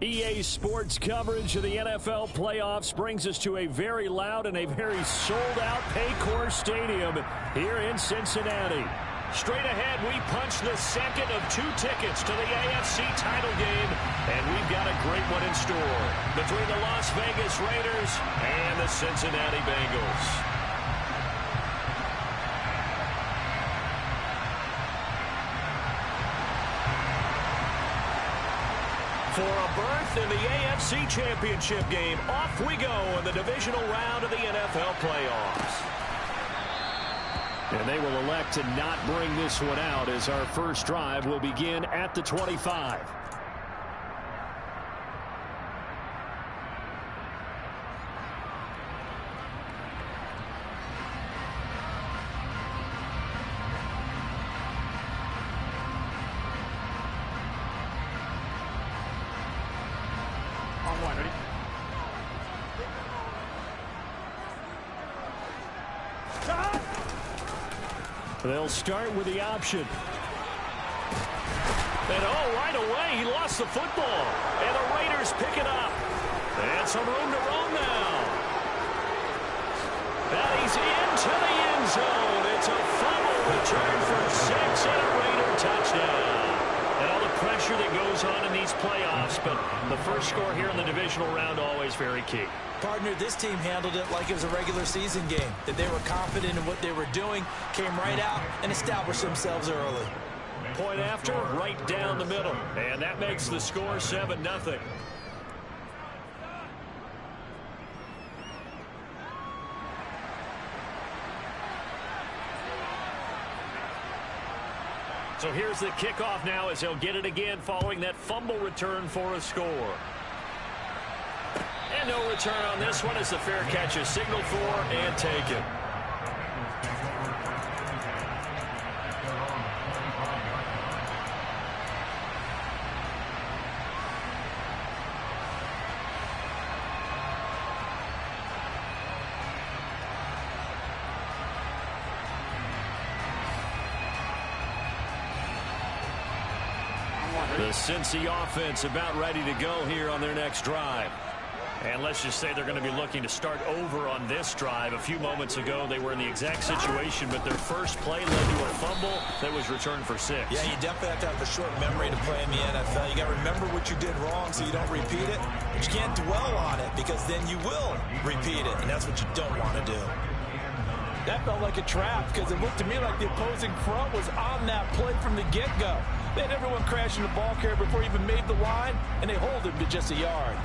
EA Sports coverage of the NFL playoffs brings us to a very loud and a very sold-out Paycor Stadium here in Cincinnati. Straight ahead, we punch the second of 2 tickets to the AFC title game, and we've got a great one in store between the Las Vegas Raiders and the Cincinnati Bengals. For a berth in the AFC Championship game, off we go in the divisional round of the NFL playoffs. And they will elect to not bring this one out as our first drive will begin at the 25. They'll start with the option. And right away, he lost the football. And the Raiders pick it up. And some room to roam now. And he's into the end zone. It's a fumble return for 6 and a Raider touchdown. And all the pressure that goes on in these playoffs, but the first score here in the divisional round always very key. Partner, this team handled it like it was a regular season game, that they were confident in what they were doing, came right out and established themselves early. Point after, right down the middle, and that makes the score 7-0. So here's the kickoff now as he'll get it again following that fumble return for a score. And no return on this one as the fair catch is signaled for and taken. The Cincy offense about ready to go here on their next drive. And let's just say they're going to be looking to start over on this drive. A few moments ago, they were in the exact situation, but their first play led to a fumble that was returned for 6. Yeah, you definitely have to have a short memory to play in the NFL. You got to remember what you did wrong so you don't repeat it. But you can't dwell on it because then you will repeat it, and that's what you don't want to do. That felt like a trap because it looked to me like the opposing front was on that play from the get-go. They had everyone crashing the ball carrier before he even made the line, and they hold him to just a yard.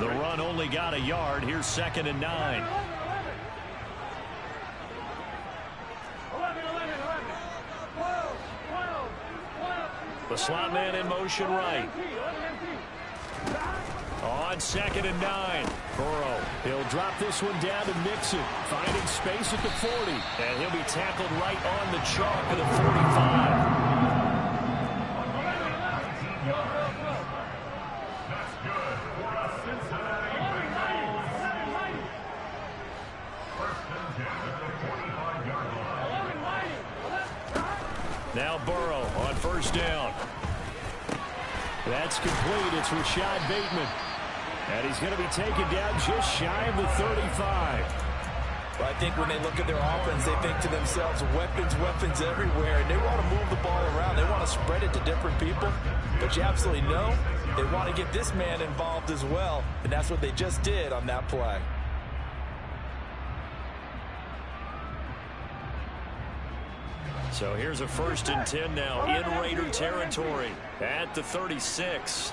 The run only got a yard. Here's 2nd and 9. The slot man in motion right. On 2nd and 9. Burrow. He'll drop this one down to Mixon. Finding space at the 40. And he'll be tackled right on the chalk at the 45. Now Burrow on 1st down. That's complete. It's Rashad Bateman. And he's going to be taken down just shy of the 35. Well, I think when they look at their offense, they think to themselves, weapons everywhere. And they want to move the ball around. They want to spread it to different people. But you absolutely know they want to get this man involved as well. And that's what they just did on that play. So here's a 1st and 10 now in Raider territory at the 36.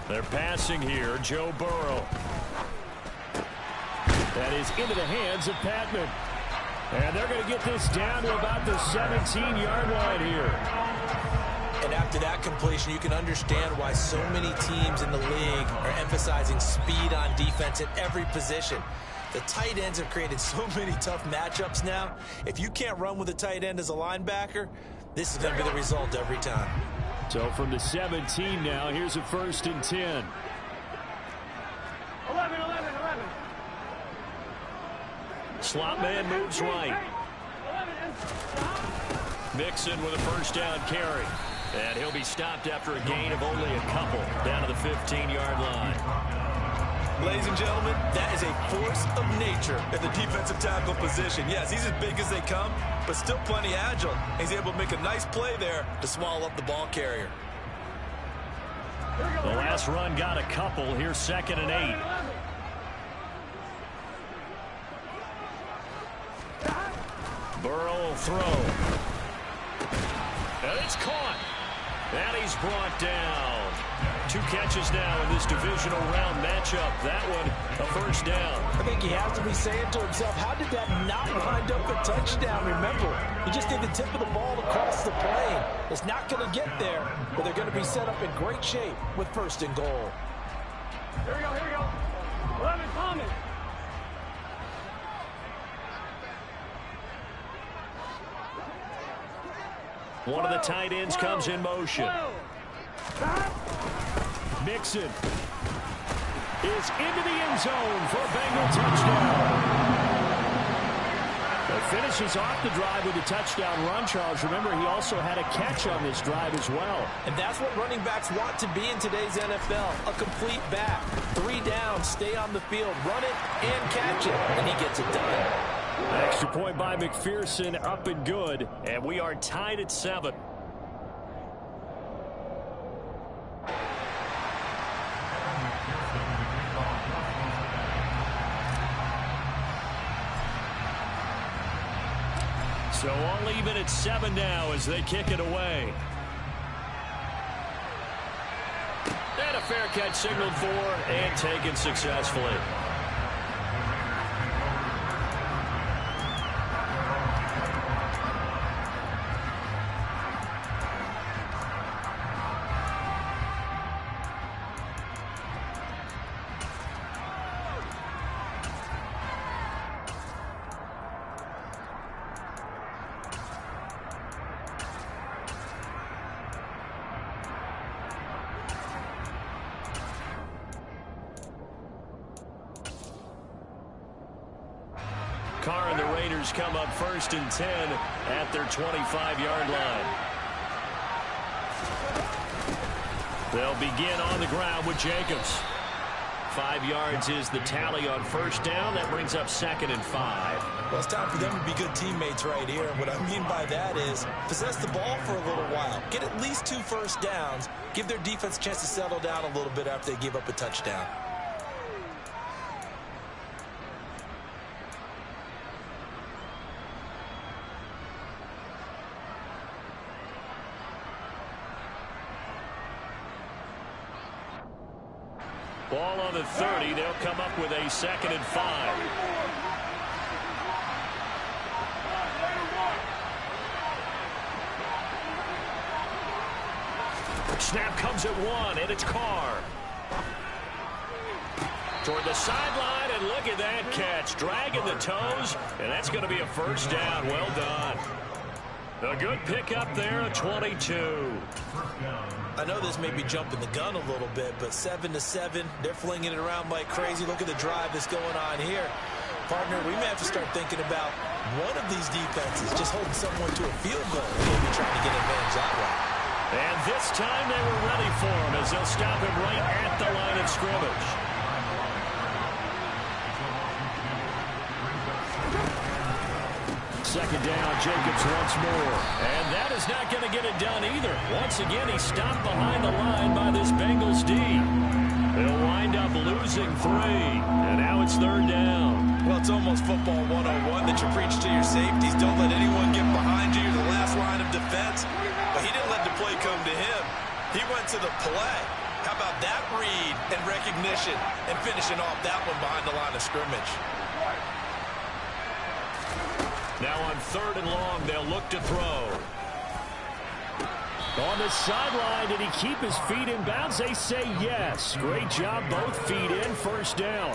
They're passing here, Joe Burrow. That is into the hands of Patman. And they're going to get this down to about the 17-yard line here. And after that completion, you can understand why so many teams in the league are emphasizing speed on defense at every position. The tight ends have created so many tough matchups now. If you can't run with a tight end as a linebacker, this is going to be the result every time. So from the 17 now, here's a 1st and 10. 11. slot man moves right. Mixon with a first down carry. And he'll be stopped after a gain of only a couple down to the 15-yard line. Ladies and gentlemen, that is a force of nature at the defensive tackle position. Yes, he's as big as they come, but still plenty agile. He's able to make a nice play there to swallow up the ball carrier. The last run got a couple. Here's 2nd and 8. Burrow will throw. And it's caught. And he's brought down. 2 catches now in this divisional round matchup. That one, a first down. I think he has to be saying to himself, how did that not wind up a touchdown? Remember, he just did the tip of the ball across the plane. It's not going to get there, but they're going to be set up in great shape with 1st and goal. Here we go, here we go. 11 coming. One of the tight ends comes in motion. Mixon is into the end zone for a Bengal touchdown. But finishes off the drive with a touchdown run, Charles. Remember, he also had a catch on this drive as well. And that's what running backs want to be in today's NFL, a complete back. 3 down, stay on the field, run it and catch it, and he gets it done. Extra point by McPherson, up and good, and we are tied at 7. So all even at 7 now as they kick it away. And a fair catch signaled for and taken successfully. Carr and the Raiders come up 1st and 10 at their 25-yard line. They'll begin on the ground with Jacobs. 5 yards is the tally on 1st down. That brings up 2nd and 5. Well, it's time for them to be good teammates right here. And what I mean by that is possess the ball for a little while. Get at least 2 first downs. Give their defense a chance to settle down a little bit after they give up a touchdown. Ball on the 30. They'll come up with a 2nd and 5. Snap comes at 1, and it's Carr. Toward the sideline, and look at that catch. Dragging the toes, and that's going to be a first down. Well done. A good pickup there, a 22. I know this may be jumping the gun a little bit, but 7-7, they're flinging it around like crazy. Look at the drive that's going on here. Partner, we may have to start thinking about one of these defenses just holding someone to a field goal and maybe trying to get advantage that way. And this time they were ready for him as they'll stop him right at the line of scrimmage. Second down, Jacobs once more. And that is not going to get it done either. Once again, he's stopped behind the line by this Bengals D. They'll wind up losing 3. And now it's 3rd down. Well, it's almost football 101 that you preach to your safeties. Don't let anyone get behind you. You're the last line of defense. But he didn't let the play come to him. He went to the play. How about that read and recognition and finishing off that one behind the line of scrimmage? Now on 3rd and long, they'll look to throw. On the sideline, did he keep his feet in bounds? They say yes. Great job, both feet in, first down.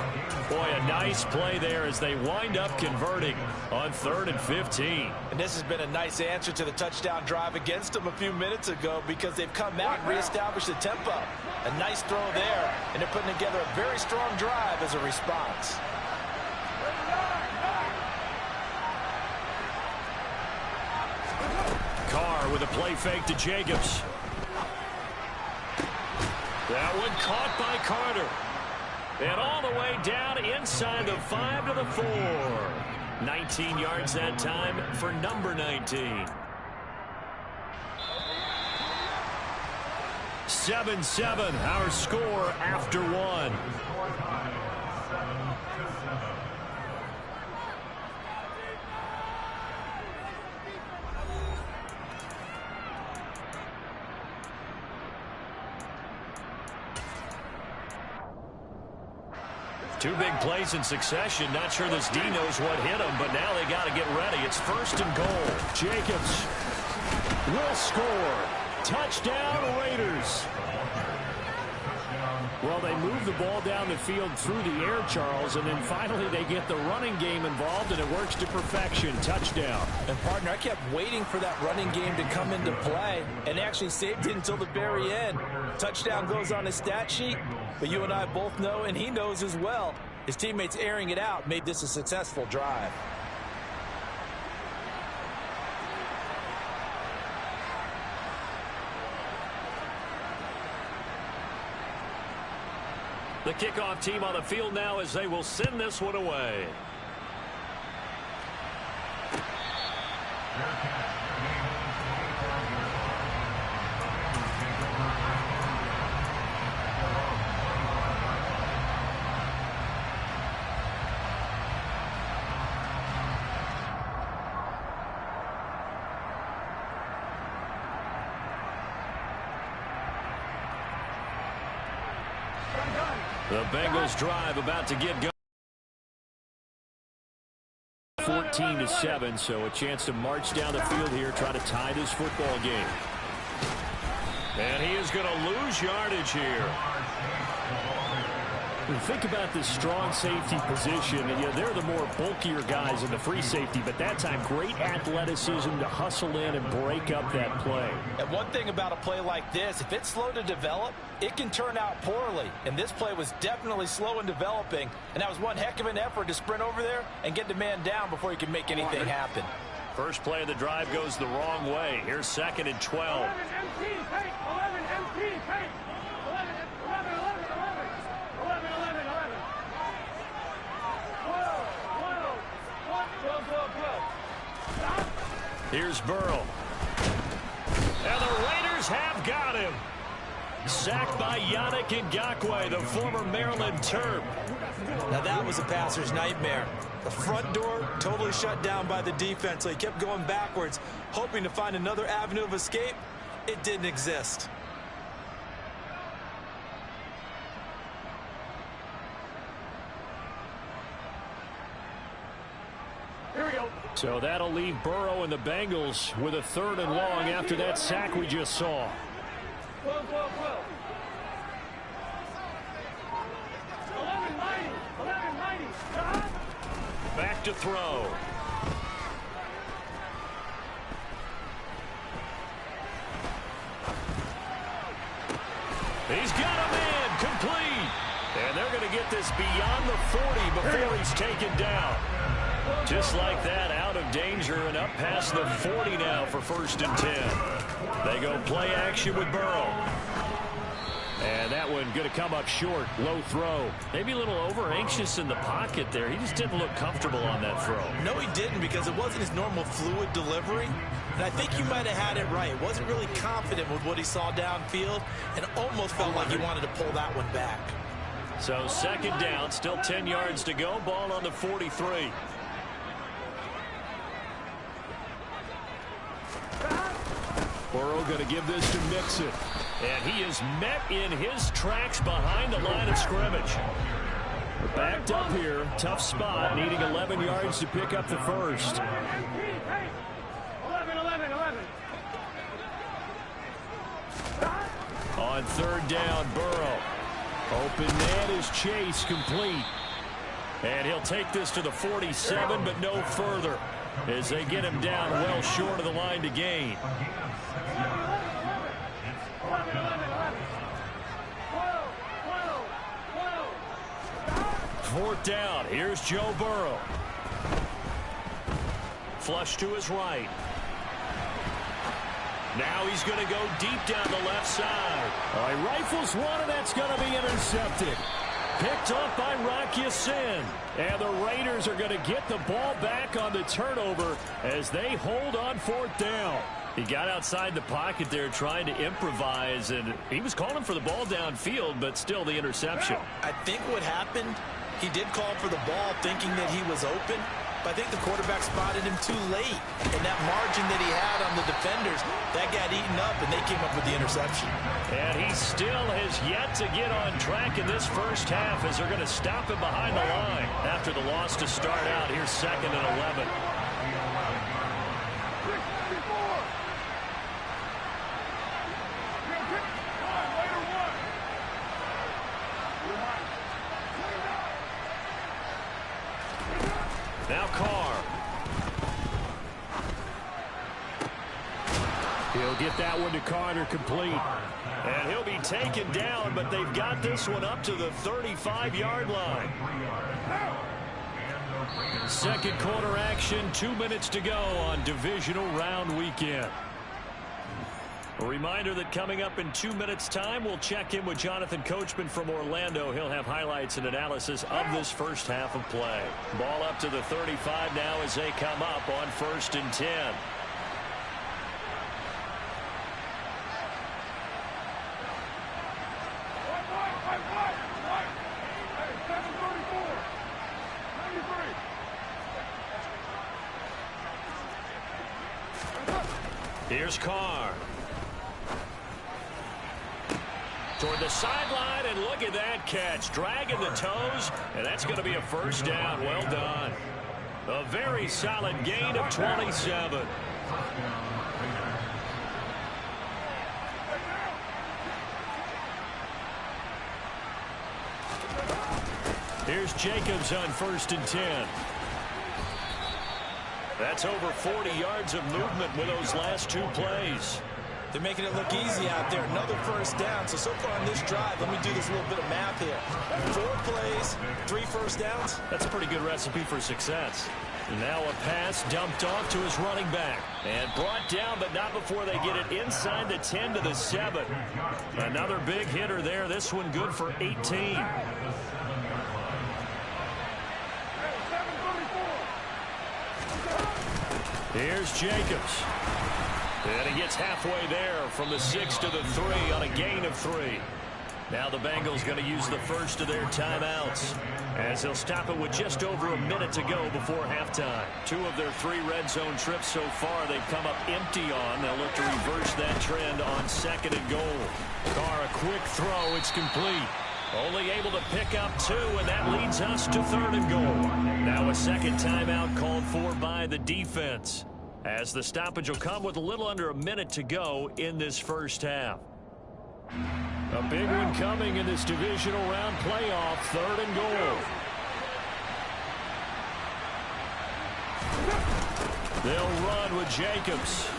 Boy, a nice play there as they wind up converting on 3rd and 15. And this has been a nice answer to the touchdown drive against them a few minutes ago because they've come out and reestablished the tempo. A nice throw there, and they're putting together a very strong drive as a response. Carr with a play fake to Jacobs. That one caught by Carter. And all the way down inside the 5 to the 4. 19 yards that time for number 19. 7-7, our score after one. Two big plays in succession. Not sure this D knows what hit him, but now they got to get ready. It's 1st and goal. Jacobs will score. Touchdown, Raiders. Well, they move the ball down the field through the air, Charles, and then finally they get the running game involved, and it works to perfection. Touchdown. And, partner, I kept waiting for that running game to come into play and actually saved it until the very end. Touchdown goes on his stat sheet, but you and I both know, and he knows as well, his teammates airing it out made this a successful drive. The kickoff team on the field now as they will send this one away. The Bengals drive about to get going. 14-7, so a chance to march down the field here, try to tie this football game. And he is going to lose yardage here. Think about this strong safety position. And, they're the more bulkier guys in the free safety, but that time great athleticism to hustle in and break up that play. And one thing about a play like this, if it's slow to develop, it can turn out poorly. And this play was definitely slow in developing, and that was one heck of an effort to sprint over there and get the man down before he could make anything happen. First play of the drive goes the wrong way. Here's 2nd and 12. 11 MT, take. 11 MT, take. 11, 11, 11, 11. 11, 11, 11. 12, 12, 12, 12, 12. Stop. Here's Burrow. And the Raiders have got him. Sacked by Yannick Ngakoue, the former Maryland Terp. Now that was a passer's nightmare. The front door totally shut down by the defense, so he kept going backwards, hoping to find another avenue of escape. It didn't exist. Here we go. So that'll leave Burrow and the Bengals with a 3rd and long after that sack we just saw. 12, 12, 12. 1190. 1190. Stop. Back to throw. He's got a man complete. And they're going to get this beyond the 40 before he's taken down. Just like that, out of danger and up past the 40 now for 1st and 10. They go play action with Burrow. And that one going to come up short. Low throw. Maybe a little over-anxious in the pocket there. He just didn't look comfortable on that throw. No, he didn't, because it wasn't his normal fluid delivery. And I think you might have had it right. Wasn't really confident with what he saw downfield and almost felt like he wanted to pull that one back. So 2nd down, still 10 yards to go. Ball on the 43. Burrow going to give this to Mixon. And he is met in his tracks behind the line of scrimmage. Backed up here. Tough spot. Needing 11 yards to pick up the first. 11, 11, 11. On 3rd down, Burrow. Open man is Chase, complete. And he'll take this to the 47, but no further, as they get him down well short of the line to gain. 11, 11, 11. 12, 12, 12. 4th down. Here's Joe Burrow. Flush to his right. Now he's going to go deep down the left side. All right, rifles one, and that's going to be intercepted. Picked off by Rocky Sin. And the Raiders are going to get the ball back on the turnover as they hold on 4th down. He got outside the pocket there trying to improvise, and he was calling for the ball downfield, but still the interception. I think what happened, he did call for the ball thinking that he was open, but I think the quarterback spotted him too late. And that margin that he had on the defenders, that got eaten up, and they came up with the interception. And he still has yet to get on track in this first half as they're going to stop him behind the line after the loss to start out. Here's 2nd and 11. Now Carr. He'll get that one to Carter complete. And he'll be taken down, but they've got this one up to the 35-yard line. Second quarter action, 2 minutes to go on divisional round weekend. A reminder that coming up in 2 minutes' time, we'll check in with Jonathan Coachman from Orlando. He'll have highlights and analysis of this first half of play. Ball up to the 35 now as they come up on 1st and 10. Here's Carr. Toward the sideline, and look at that catch. Dragging the toes, and that's going to be a first down. Well done. A very solid gain of 27. Here's Jacobs on 1st and 10. That's over 40 yards of movement with those last 2 plays. They're making it look easy out there. Another first down. So far on this drive, let me do this little bit of math here. 4 plays, 3 first downs. That's a pretty good recipe for success. Now a pass dumped off to his running back. And brought down, but not before they get it inside the 10 to the 7. Another big hitter there. This one good for 18. Here's Jacobs. And he gets halfway there from the 6 to the 3 on a gain of 3. Now the Bengals going to use the first of their timeouts as they'll stop it with just over a minute to go before halftime. 2 of their 3 red zone trips so far they've come up empty on. They'll look to reverse that trend on 2nd and goal. Carr, a quick throw. It's complete. Only able to pick up 2, and that leads us to 3rd and goal. Now a second timeout called for by the defense, as the stoppage will come with a little under a minute to go in this first half. A big one coming in this divisional round playoff, 3rd and goal. They'll run with Jacobs.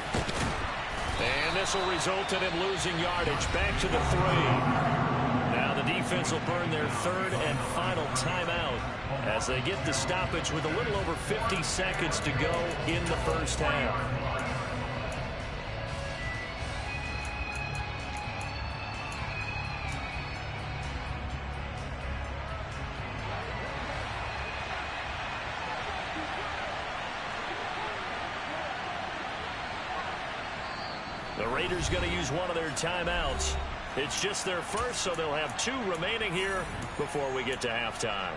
And this will result in him losing yardage back to the 3. Now the defense will burn their 3rd and final timeout as they get the stoppage with a little over 50 seconds to go in the first half. The Raiders going to use one of their timeouts. It's just their first, so they'll have 2 remaining here before we get to halftime.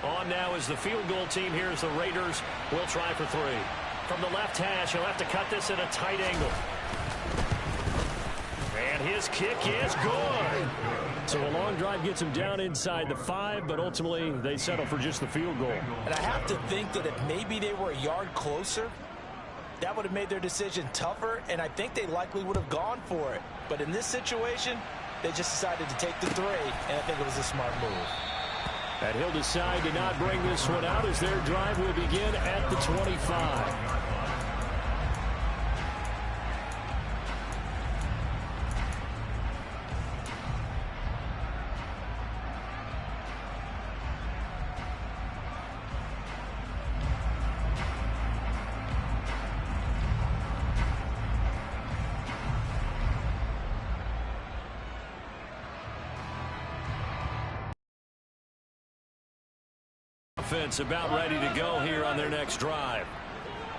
On now is the field goal team. Here's the Raiders. We'll try for 3. From the left hash, he'll have to cut this at a tight angle. And his kick is good. So a long drive gets him down inside the 5, but ultimately they settle for just the field goal. And I have to think that if maybe they were a yard closer, that would have made their decision tougher, and I think they likely would have gone for it. But in this situation, they just decided to take the 3, and I think it was a smart move. And he'll decide to not bring this one out as their drive will begin at the 25. offense about ready to go here on their next drive.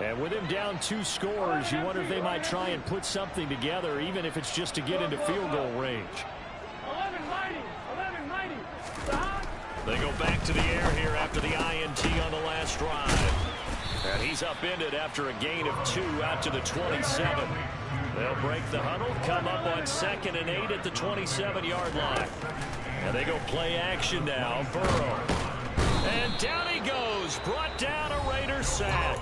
And with him down 2 scores, you wonder if they might try and put something together, even if it's just to get into field goal range. 11-90. They go back to the air here after the INT on the last drive. And he's upended after a gain of 2 out to the 27. They'll break the huddle, come up on 2nd and 8 at the 27-yard line. And they go play action now. Burrow. And down he goes. Brought down a Raider sack.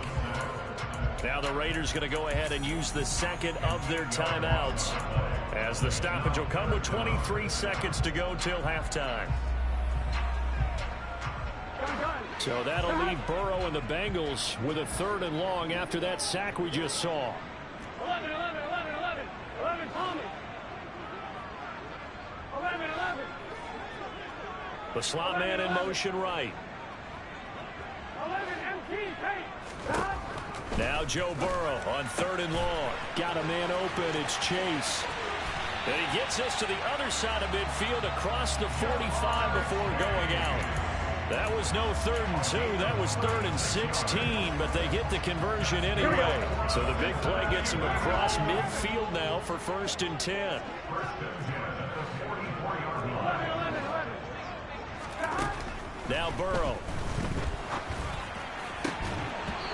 Now the Raiders going to go ahead and use the second of their timeouts, as the stoppage will come with 23 seconds to go till halftime. So that'll leave Burrow and the Bengals with a 3rd and long after that sack we just saw. 11, Tommy. 11. The slot man in motion right. 11, MT, Pate. Now Joe Burrow on 3rd and long. Got a man open. It's Chase. And he gets us to the other side of midfield across the 45 before going out. That was no 3rd and 2. That was 3rd and 16, but they get the conversion anyway. So the big play gets him across midfield now for 1st and 10. Now Burrow.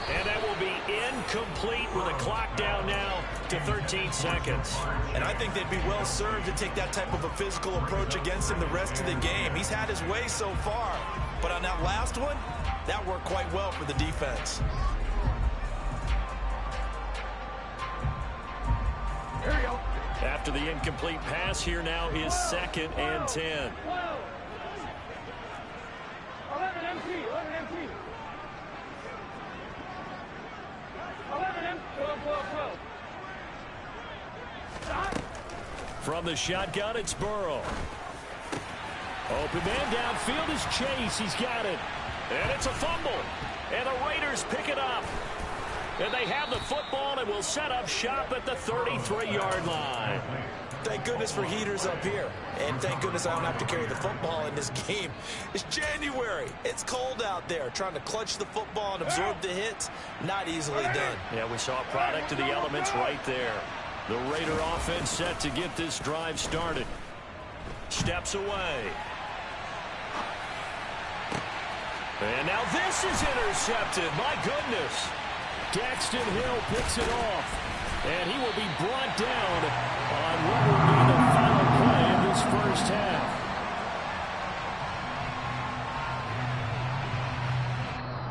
And that will be incomplete with a clock down now to 13 seconds. And I think they'd be well served to take that type of a physical approach against him the rest of the game. He's had his way so far. But on that last one, that worked quite well for the defense. Here we go. After the incomplete pass, here now is 2nd and 10. 11 MT. 12. From the shotgun, it's Burrow. Open man downfield is Chase. He's got it. And it's a fumble. And the Raiders pick it up. And they have the football and will set up shop at the 33-yard line. Thank goodness for heaters up here. And thank goodness I don't have to carry the football in this game. It's January. It's cold out there. Trying to clutch the football and absorb the hits, not easily done. Yeah, we saw a product of the elements right there. The Raider offense set to get this drive started. Steps away. And now this is intercepted. My goodness. Daxton Hill picks it off. And he will be brought down on what will be the final play of this first half.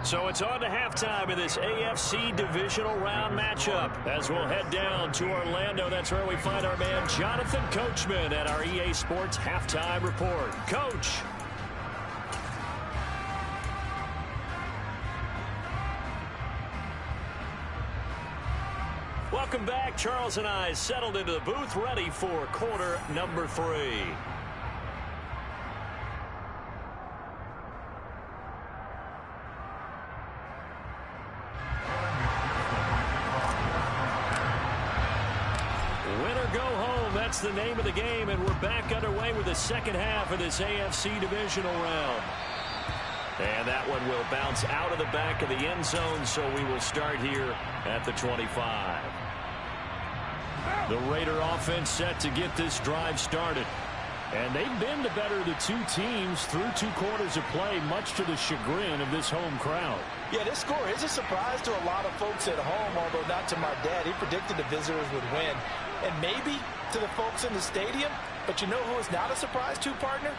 So it's on to halftime in this AFC Divisional round matchup as we'll head down to Orlando. That's where we find our man Jonathan Coachman at our EA Sports Halftime Report. Coach. Welcome back. Charles and I settled into the booth, ready for quarter number 3. Win or go home, that's the name of the game, and we're back underway with the second half of this AFC Divisional round. And that one will bounce out of the back of the end zone, so we will start here at the 25. The Raider offense set to get this drive started. And they've been the better of the two teams through 2 quarters of play, much to the chagrin of this home crowd. Yeah, this score is a surprise to a lot of folks at home, although not to my dad. He predicted the visitors would win. And maybe to the folks in the stadium. But you know who is not a surprise to, partner?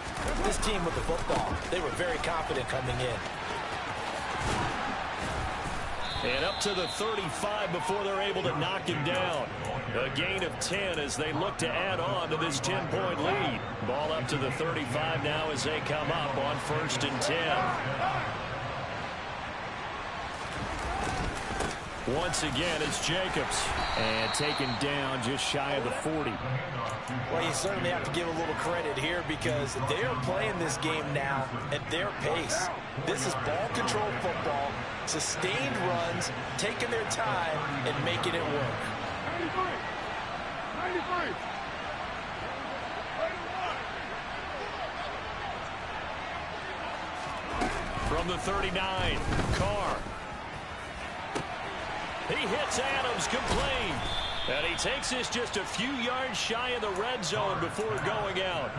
This team with the football. They were very confident coming in. And up to the 35 before they're able to knock him down. A gain of 10 as they look to add on to this 10-point lead. Ball up to the 35 now as they come up on 1st and 10. Once again, it's Jacobs. And taken down just shy of the 40. Well, you certainly have to give a little credit here because they are playing this game now at their pace. This is ball control football, sustained runs, taking their time, and making it work. 93. From From the 39, Carr. He hits Adams complete. And he takes this just a few yards shy of the red zone before going out.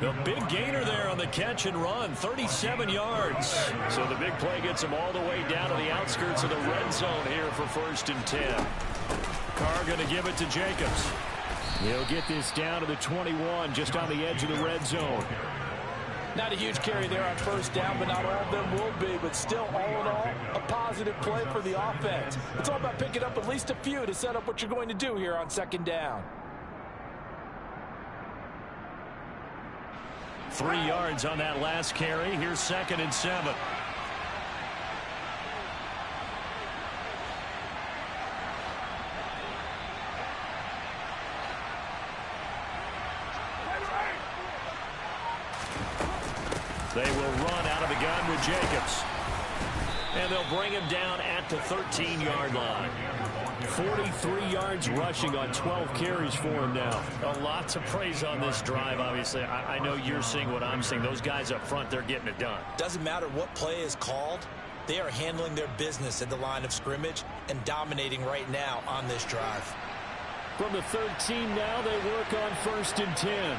A big gainer there on the catch and run, 37 yards. So the big play gets him all the way down to the outskirts of the red zone here for 1st and 10. Carr going to give it to Jacobs. He'll get this down to the 21, just on the edge of the red zone. Not a huge carry there on 1st down, but not all of them will be. But still, all in all, a positive play for the offense. It's all about picking up at least a few to set up what you're going to do here on 2nd down. 3 yards on that last carry. Here's 2nd and 7. They will run out of the gun with Jacobs. And they'll bring him down at the 13-yard line. 43 yards rushing on 12 carries for him now. A lot to praise on this drive, obviously. I know you're seeing what I'm seeing. Those guys up front, they're getting it done. Doesn't matter what play is called. They are handling their business at the line of scrimmage and dominating right now on this drive. From the 13 now, they work on 1st and 10.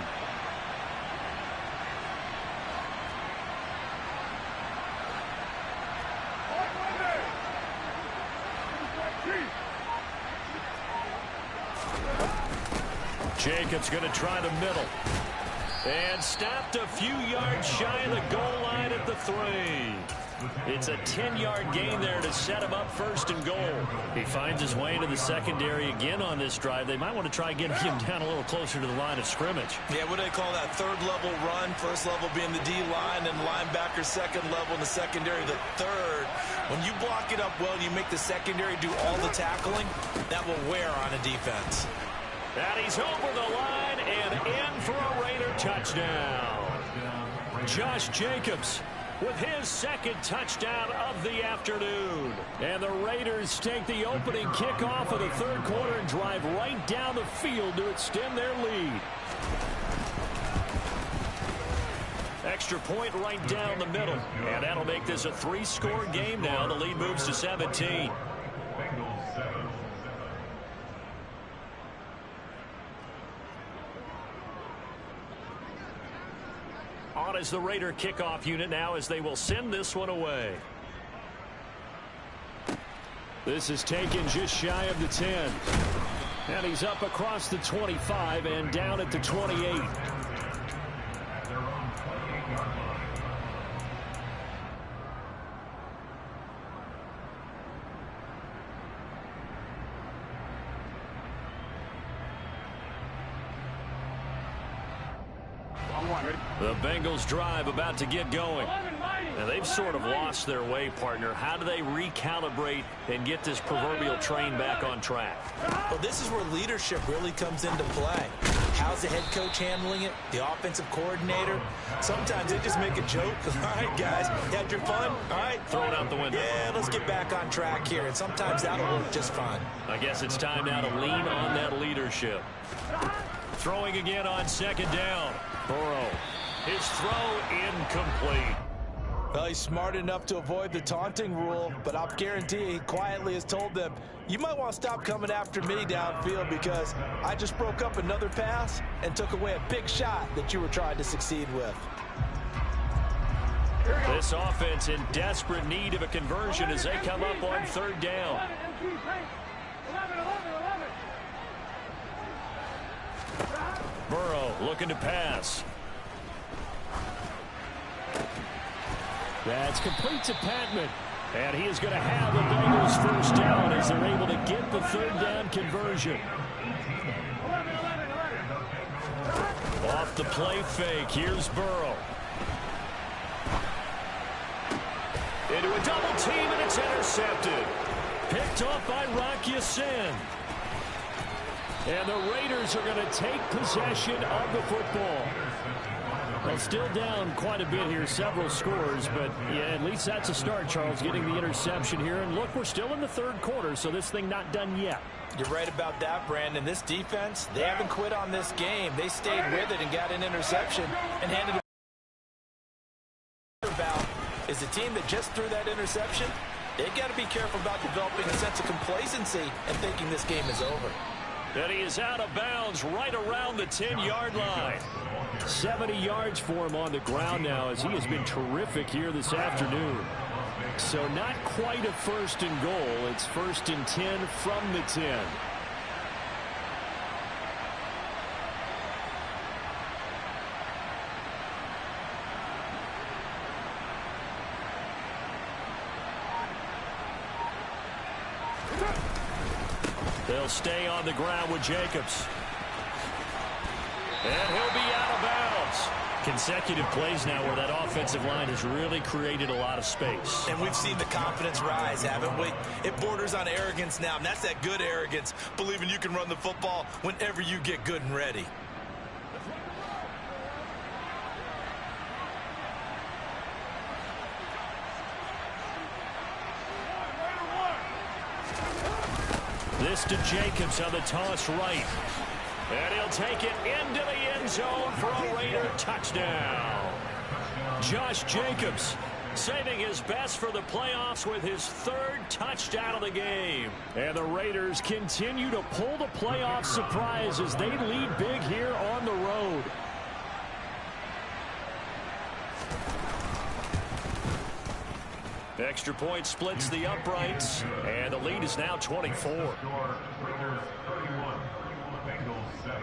Jacobs going to try the middle. And stopped a few yards shy of the goal line at the 3. It's a 10-yard gain there to set him up 1st and goal. He finds his way into the secondary again on this drive. They might want to try getting him down a little closer to the line of scrimmage. Yeah, what do they call that? 3rd level run. 1st level being the D-line, and linebacker 2nd level in the secondary, the 3rd. When you block it up well, you make the secondary do all the tackling. That will wear on a defense. And he's over the line and in for a Raider touchdown. Josh Jacobs with his 2nd touchdown of the afternoon. And the Raiders take the opening kickoff of the 3rd quarter and drive right down the field to extend their lead. Extra point right down the middle. And that'll make this a 3-score game now. The lead moves to 17. On is the Raider kickoff unit now as they will send this one away. This is taken just shy of the 10. And he's up across the 25 and down at the 28. The Bengals drive about to get going. And they've sort of lost their way, partner. How do they recalibrate and get this proverbial train back on track? Well, this is where leadership really comes into play. How's the head coach handling it? The offensive coordinator? Sometimes they just make a joke. All right, guys, you had your fun? All right. Throw it out the window. Yeah, let's get back on track here. And sometimes that'll work just fine. I guess it's time now to lean on that leadership. Throwing again on 2nd down. Burrow. His throw incomplete. Well, he's smart enough to avoid the taunting rule, but I'll guarantee he quietly has told them, you might want to stop coming after me downfield because I just broke up another pass and took away a big shot that you were trying to succeed with. This offense in desperate need of a conversion as they come up on 3rd down. Burrow looking to pass. That's complete to Patman. And he is going to have the Bengals 1st down as they're able to get the 3rd down conversion. Off the play fake. Here's Burrow. Into a double team, and it's intercepted. Picked off by Rock Ya-Sin. And the Raiders are going to take possession of the football. Well, still down quite a bit here, several scores, but yeah, at least that's a start, Charles, getting the interception here. And look, we're still in the 3rd quarter, so this thing not done yet. You're right about that, Brandon. This defense, they haven't quit on this game. They stayed with it and got an interception and handed it about is the team that just threw that interception. They've got to be careful about developing a sense of complacency and thinking this game is over. And he is out of bounds right around the 10-yard line. 70 yards for him on the ground now as he has been terrific here this afternoon. So not quite a first and goal. It's first and 10 from the 10. They'll stay on the ground with Jacobs. And he'll be out of bounds. Consecutive plays now where that offensive line has really created a lot of space. And we've seen the confidence rise, haven't we? It borders on arrogance now, and that's that good arrogance, believing you can run the football whenever you get good and ready. This to Jacobs on the toss right. And he'll take it into the end zone for a Raider touchdown. Josh Jacobs saving his best for the playoffs with his third touchdown of the game. And the Raiders continue to pull the playoff surprise as they lead big here on the road. Extra point splits the uprights, and the lead is now 24. Raiders 31, Bengals 7.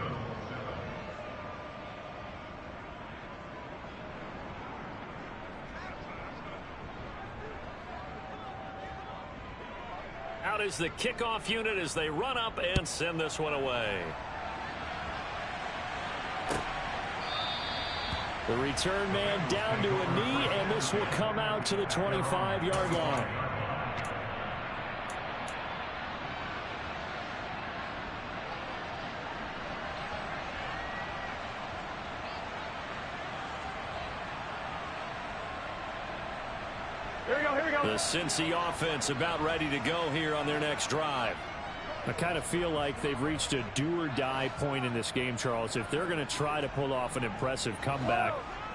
Out is the kickoff unit as they run up and send this one away. The return man down to a knee, and this will come out to the 25-yard line. Here we go. The Cincy offense about ready to go here on their next drive. I kind of feel like they've reached a do-or-die point in this game, Charles. If they're going to try to pull off an impressive comeback,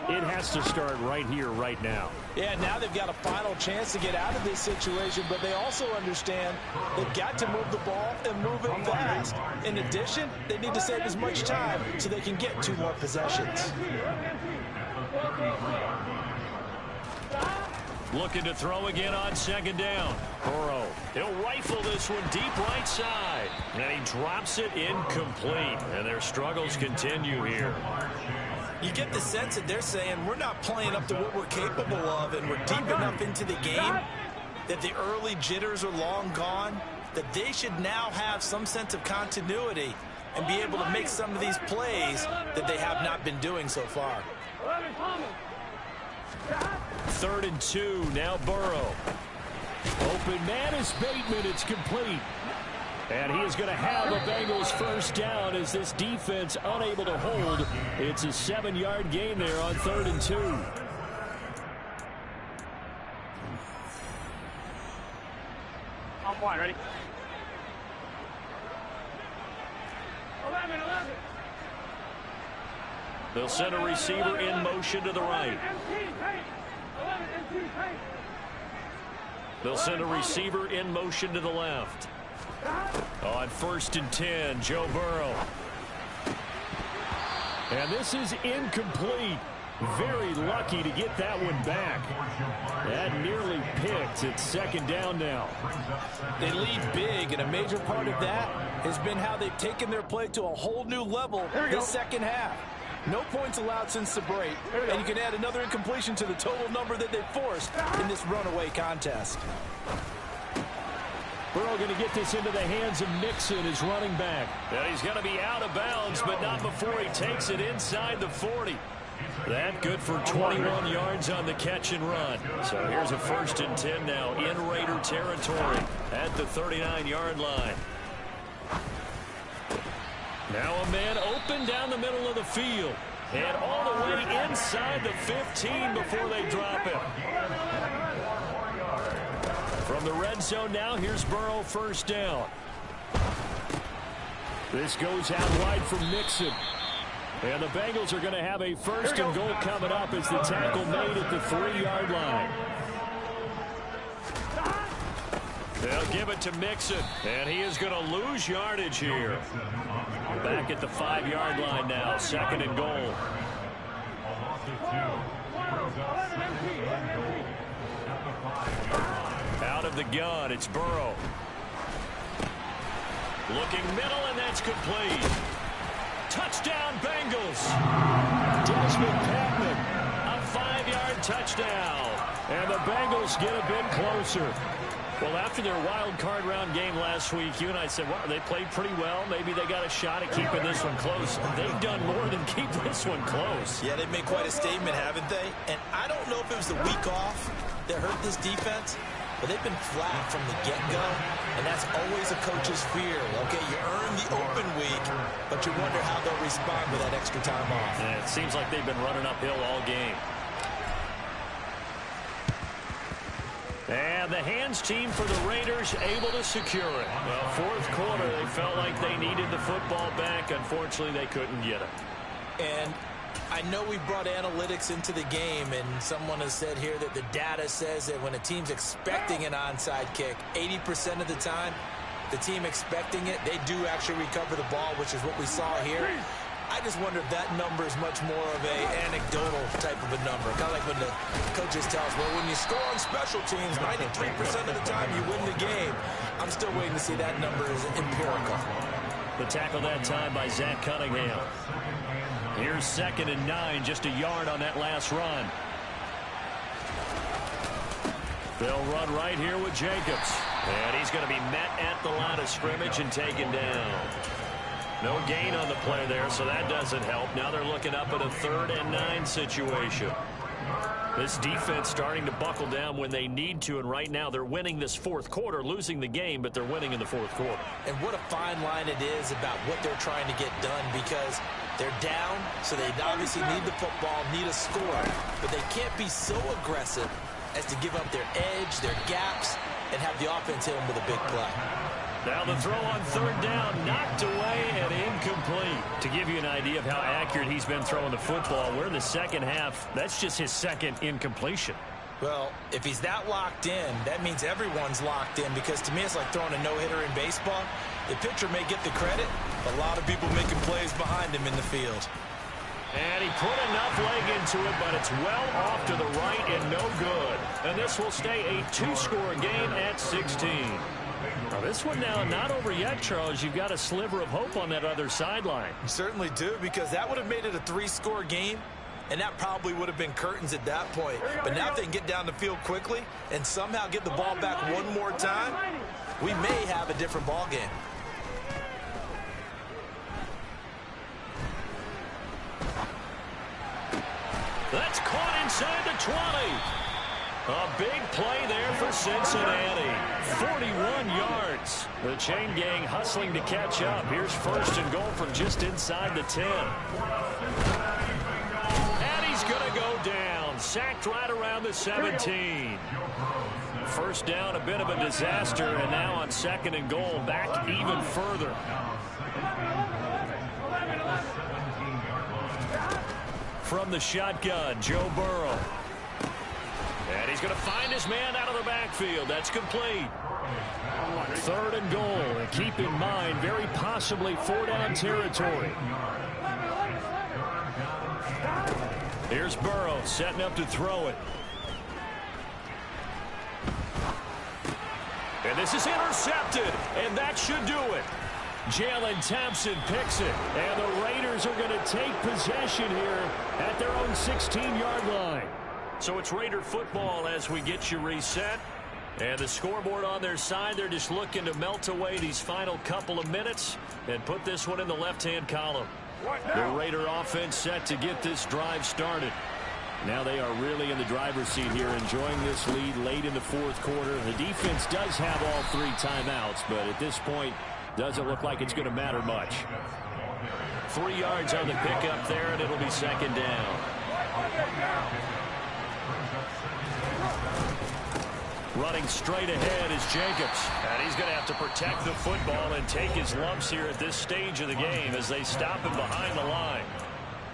it has to start right here, right now. Yeah, now they've got a final chance to get out of this situation, but they also understand they've got to move the ball and move it fast. In addition, they need to save as much time so they can get 2 more possessions. Looking to throw again on second down. Burrow, he'll rifle this one deep right side. And he drops it incomplete. And their struggles continue here. You get the sense that they're saying we're not playing up to what we're capable of, and we're deep enough into the game that the early jitters are long gone, that they should now have some sense of continuity and be able to make some of these plays that they have not been doing so far. 3rd and 2, now Burrow. Open man is Bateman, it's complete. And he is going to have a Bengals first down as this defense unable to hold. It's a 7-yard gain there on 3rd and 2. On point, ready? 11. They'll send a receiver in motion to the right. They'll send a receiver in motion to the left. On 1st and 10, Joe Burrow. And this is incomplete. Very lucky to get that one back. That nearly picked. It's 2nd down now. They lead big, and a major part of that has been how they've taken their play to a whole new level this second half. No points allowed since the break, and you can add another incompletion to the total number that they forced in this runaway contest. Burrow going to get this into the hands of Mixon, his running back. And he's going to be out of bounds, but not before he takes it inside the 40. That good for 21 yards on the catch and run. So here's a 1st and 10 now in Raider territory at the 39-yard line. Now a man open down the middle of the field. And all the way inside the 15 before they drop him. From the red zone now, here's Burrow, 1st down. This goes out wide for Mixon. And the Bengals are going to have a first and goal coming up as the tackle made at the 3-yard line. They'll give it to Mixon, and he is going to lose yardage here. Back at the 5-yard line now, second and goal. Out of the gun, it's Burrow. Looking middle, and that's complete. Touchdown, Bengals. Desmond Patman, a 5-yard touchdown. And the Bengals get a bit closer. Well, after their wild card round game last week, you and I said, well, they played pretty well. Maybe they got a shot at keeping this one close. They've done more than keep this one close. Yeah, they've made quite a statement, haven't they? And I don't know if it was the week off that hurt this defense, but they've been flat from the get-go, and that's always a coach's fear. Okay, you earn the open week, but you wonder how they'll respond with that extra time off. And it seems like they've been running uphill all game. And the hands team for the Raiders able to secure it. Well, fourth quarter, they felt like they needed the football back. Unfortunately, they couldn't get it. And I know we brought analytics into the game, and someone has said here that the data says that when a team's expecting an onside kick, 80% of the time, the team expecting it, they do actually recover the ball, which is what we saw here. I just wonder if that number is much more of a anecdotal type of a number. Kind of like when the coaches tell us, well, when you score on special teams, 93% of the time you win the game. I'm still waiting to see that number is empirical. The tackle that time by Zach Cunningham. Here's 2nd and 9, just a yard on that last run. They'll run right here with Jacobs. And he's going to be met at the line of scrimmage and taken down. No gain on the play there, so that doesn't help. Now they're looking up at a 3rd and 9 situation. This defense starting to buckle down when they need to, and right now they're winning this fourth quarter, losing the game, but they're winning in the fourth quarter. And what a fine line it is about what they're trying to get done, because they're down, so they obviously need the football, need a score, but they can't be so aggressive as to give up their edge, their gaps, and have the offense hit them with a big play. Now the throw on 3rd down, knocked away and incomplete. To give you an idea of how accurate he's been throwing the football, we're in the second half. That's just his 2nd incompletion. Well, if he's that locked in, that means everyone's locked in, because to me it's like throwing a no-hitter in baseball. The pitcher may get the credit, but a lot of people making plays behind him in the field. And he put enough leg into it, but it's well off to the right and no good. And this will stay a 2-score game at 16. Now this one now not over yet, Charles. You've got a sliver of hope on that other sideline. You certainly do, because that would have made it a 3-score game, and that probably would have been curtains at that point. But now if they can get down the field quickly and somehow get the ball back one more time, we may have a different ball game. That's caught inside the 20. A big play there for Cincinnati. 41 yards. The chain gang hustling to catch up. Here's 1st and goal from just inside the 10. And he's going to go down. Sacked right around the 17. First down, a bit of a disaster. And now on 2nd and goal, back even further. From the shotgun, Joe Burrow. And he's going to find his man out of the backfield. That's complete. 3rd and goal. And keep in mind, very possibly 4-down territory. Here's Burrow setting up to throw it. And this is intercepted. And that should do it. Jalen Thompson picks it. And the Raiders are going to take possession here at their own 16-yard line. So it's Raider football as we get you reset. And the scoreboard on their side, they're just looking to melt away these final couple of minutes and put this one in the left-hand column. The Raider offense set to get this drive started. Now they are really in the driver's seat here, enjoying this lead late in the fourth quarter. The defense does have all 3 timeouts, but at this point, doesn't look like it's going to matter much. 3 yards on the pickup there, and it'll be 2nd down. Running straight ahead is Jacobs. And he's going to have to protect the football and take his lumps here at this stage of the game as they stop him behind the line.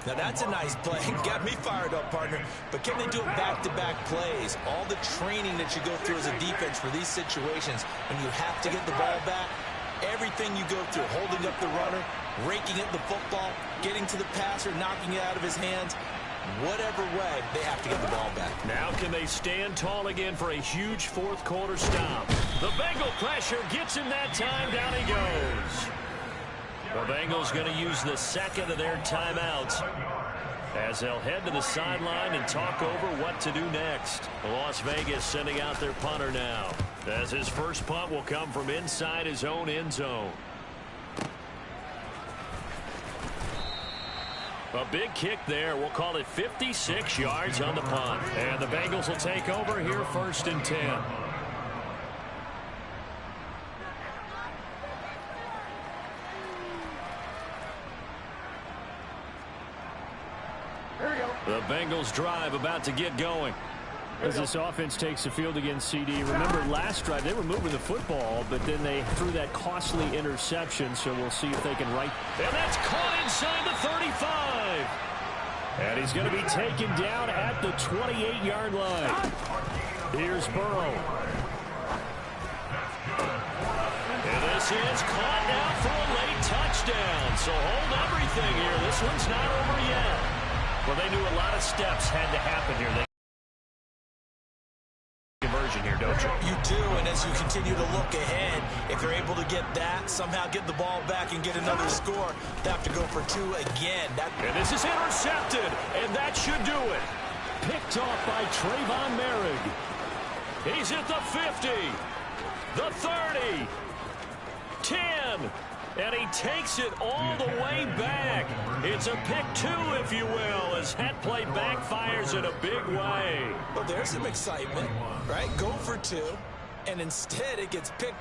Now that's a nice play. Got me fired up, partner. But can they do it back-to-back plays? All the training that you go through as a defense for these situations, when you have to get the ball back, everything you go through, holding up the runner, raking at the football, getting to the passer, knocking it out of his hands, whatever way, they have to get the ball back. Now can they stand tall again for a huge fourth quarter stop? The Bengal pressure gets him that time. Down he goes. The Bengals going to use the second of their timeouts as they'll head to the sideline and talk over what to do next. Las Vegas sending out their punter now, as his first punt will come from inside his own end zone. A big kick there. We'll call it 56 yards on the punt. And the Bengals will take over here, 1st and 10. The Bengals drive about to get going. As this offense takes the field against CD, remember last drive they were moving the football, but then they threw that costly interception, so we'll see if they can right. And that's caught inside the 35. And he's going to be taken down at the 28-yard line. Here's Burrow. And this is caught now for a late touchdown. So hold everything here. This one's not over yet. Well, they knew a lot of steps had to happen here. Conversion here, don't you? You do, and as you continue to look ahead, if they're able to get that, somehow get the ball back and get another score, they have to go for 2 again. And this is intercepted, and that should do it. Picked off by Trayvon Merrick. He's at the 50, the 30, 10, and he takes it all the way back. It's a pick 2, if you will, as that play backfires in a big way. Well, there's some excitement, right? Go for 2, and instead it gets picked